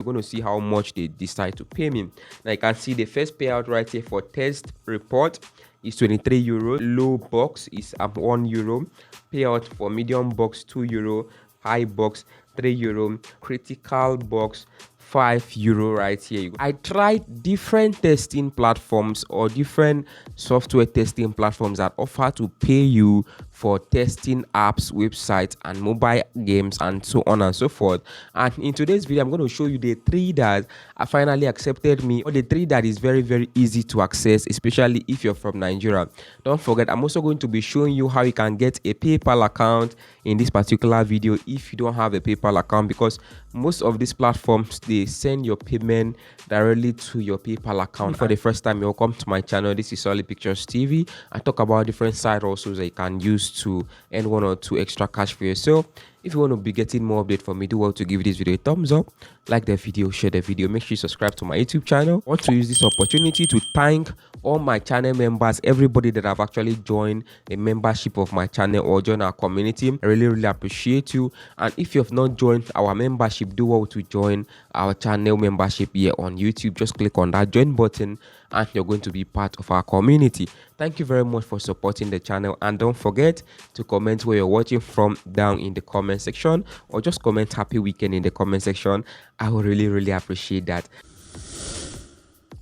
You're going to see how much they decide to pay me. Now you can see the first payout right here for test report is 23 euro. Low box is €1. Payout for medium box €2. High box €3. Critical box €5 right here. I tried different testing platforms or different software testing platforms that offer to pay you for testing apps, websites, and mobile games, and so on and so forth. And in today's video, I'm going to show you the 3 that finally accepted me, or the 3 that is very, very easy to access, especially if you're from Nigeria. Don't forget, I'm also going to be showing you how you can get a PayPal account in this particular video if you don't have a PayPal account, because most of these platforms, they send your payment directly to your PayPal account. For the first time, welcome to my channel. This is Solid Pictures TV. I talk about different side hustles that you can use to earn 1 or 2 extra cash for yourself. If you want to be getting more update from me, do well to give this video a thumbs up, like the video, share the video, make sure you subscribe to my YouTube channel. I want to use this opportunity to thank all my channel members, everybody that have actually joined a membership of my channel or join our community. I really appreciate you. And if you have not joined our membership, do well to join our channel membership here on YouTube. Just click on that join button and you're going to be part of our community. Thank you very much for supporting the channel, and don't forget to comment where you're watching from down in the comment section, or just comment happy weekend in the comment section. I would really appreciate that.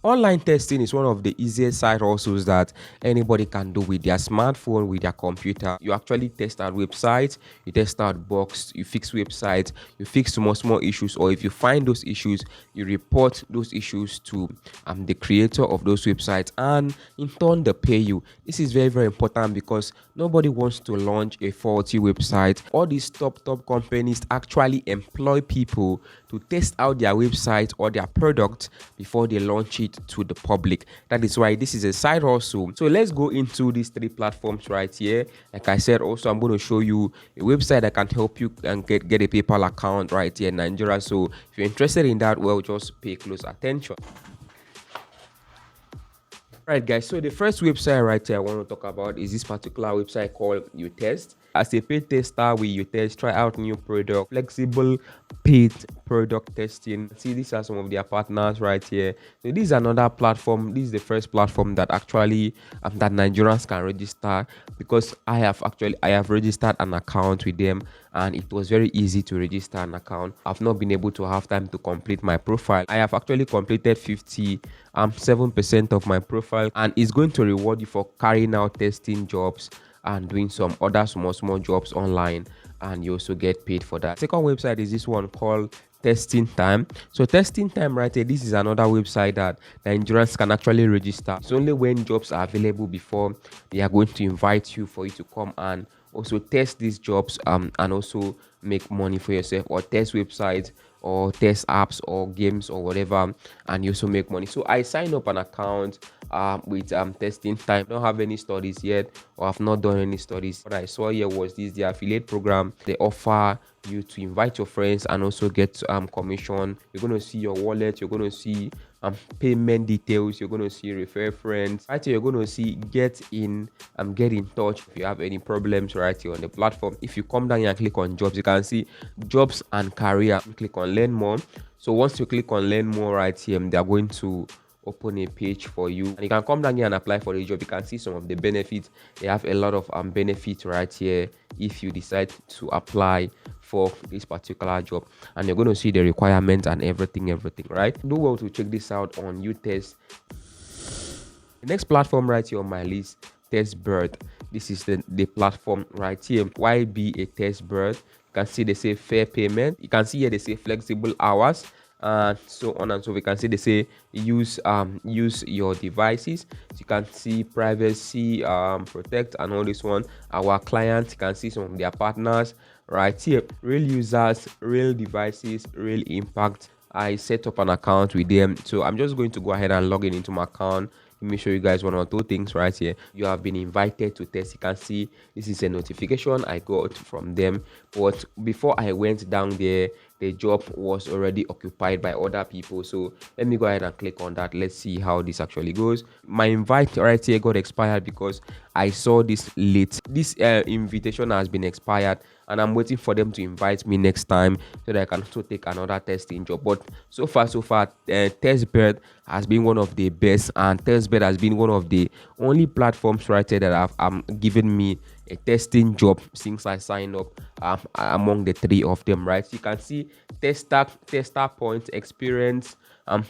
Online testing is one of the easiest side hustles that anybody can do with their smartphone, with their computer. You actually test out websites, you test out bugs, you fix websites, you fix small issues, or if you find those issues, you report those issues to the creator of those websites, and in turn they pay you. This is very important because nobody wants to launch a faulty website. All these top companies actually employ people to test out their website or their product before they launch it to the public. That is why this is a side hustle. So let's go into these 3 platforms right here. Like I said, also I'm going to show you a website that can help you and get a PayPal account right here in Nigeria. So if you're interested in that, well, just pay close attention. Right, guys, so the first website right here I want to talk about is this particular website called uTest. As a paid tester with uTest, try out new product, flexible paid product testing. See, these are some of their partners right here. So this is another platform. This is the first platform that actually that Nigerians can register, because I have registered an account with them, and it was very easy to register an account. I've not been able to have time to complete my profile. I have actually completed 57% of my profile, and it's going to reward you for carrying out testing jobs and doing some other small jobs online, and you also get paid for that. Second website is this one called TestingTime. So TestingTime right here, this is another website that Nigerians can actually register. It's only when jobs are available before they are going to invite you for you to come and also test these jobs and also make money for yourself, or test websites or test apps or games or whatever, and you also make money. So I signed up an account with TestingTime. I don't have any studies yet, or I've not done any studies. What I saw here was the affiliate program. They offer you to invite your friends and also get commission. You're going to see your wallet, you're going to see payment details, you're going to see refer friends right here. You're going to see get in touch if you have any problems right here on the platform. If you come down here and click on jobs, you can see jobs and career. Click on learn more. So once you click on learn more right here, they are going to open a page for you, and you can come down here and apply for the job. You can see some of the benefits. They have a lot of benefits right here if you decide to apply for this particular job, and you're going to see the requirements and everything, right? Do well to check this out on uTest. The next platform right here on my list, Testbird. This is the platform right here. Why be a Testbird? You can see they say fair payment. You can see here they say flexible hours, and so on and so. We can see they say use your devices. So you can see privacy, protect, and all this one. Our clients, you can see some of their partners right here. Real users, real devices, real impact. I set up an account with them, so I'm just going to go ahead and log in into my account. Let me show you guys 1 or 2 things right here. You have been invited to test. You can see this is a notification I got from them, but before I went down there, the job was already occupied by other people. So let me go ahead and click on that. Let's see how this actually goes. My invite right here got expired because I saw this late. This invitation has been expired, and I'm waiting for them to invite me next time so that I can also take another testing job. But so far, Testbird has been one of the best, and Testbird has been one of the only platforms right here that have given me a testing job since I signed up among the three of them, right? So you can see tester points, experience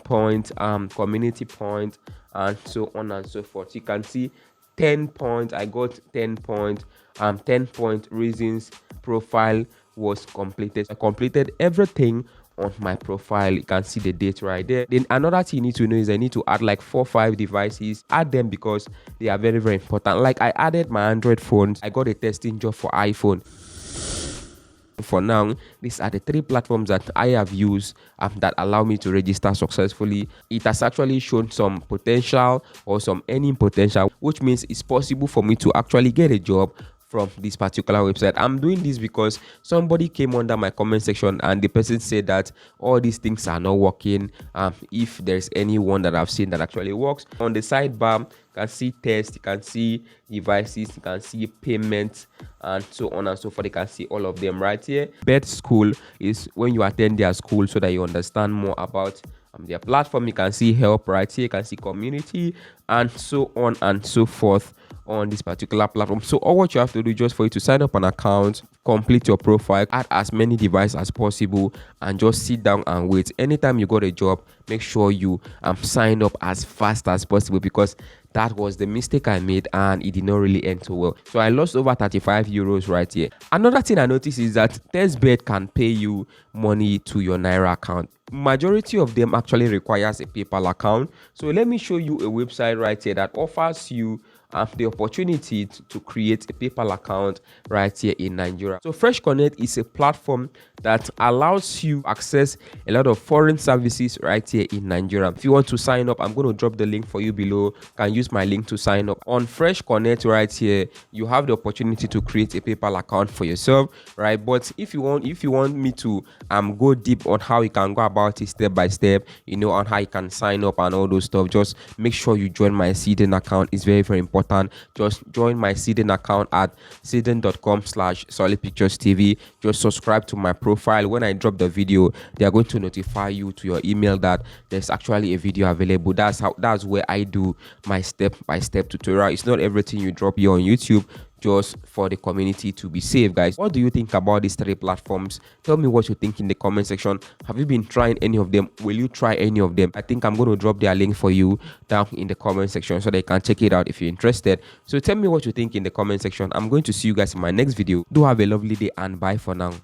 point, community point, and so on and so forth. You can see 10 points. I got 10 points. 10 point reasons profile was completed. I completed everything on my profile. You can see the date right there. Then another thing you need to know is I need to add like 4-5 devices. Add them because they are very, very important. Like I added my Android phones. I got a testing job for iPhone. For now, these are the three platforms that I have used that allow me to register successfully. It has actually shown some potential or some earning potential, which means it's possible for me to actually get a job from this particular website. I'm doing this because somebody came under my comment section and the person said that all these things are not working. If there's anyone that I've seen that actually works, on the sidebar you can see test, you can see devices, you can see payments, and so on and so forth. You can see all of them right here. Bed school is when you attend their school so that you understand more about their platform. You can see help right here, you can see community, and so on and so forth on this particular platform. So all what you have to do just for you to sign up an account, complete your profile, add as many devices as possible, and just sit down and wait. Anytime you got a job, make sure you sign up as fast as possible, because that was the mistake I made and it did not really end so well. So I lost over 35 euros right here. Another thing I noticed is that Testbird can pay you money to your Naira account. Majority of them actually requires a PayPal account. So let me show you a website right here that offers you the opportunity to create a PayPal account right here in Nigeria. So Fresh Connect is a platform that allows you access a lot of foreign services right here in Nigeria. If you want to sign up, I'm going to drop the link for you below. You can use my link to sign up. On Fresh Connect right here, you have the opportunity to create a PayPal account for yourself, right? But if you want me to go deep on how you can go about it step by step, on how you can sign up and all those stuff, just make sure you join my seeding account. It's very, very important. Just join my seeding account at seeding.com/solidpicturestv. Just subscribe to my profile. When I drop the video, they are going to notify you to your email that there's actually a video available. That's where I do my step-by-step tutorial. It's not everything you drop here on YouTube, just for the community to be safe, guys. What do you think about these three platforms? Tell me what you think in the comment section. Have you been trying any of them? Will you try any of them? I think I'm going to drop their link for you down in the comment section so that you can check it out if you're interested. So tell me what you think in the comment section. I'm going to see you guys in my next video. Do have a lovely day and bye for now.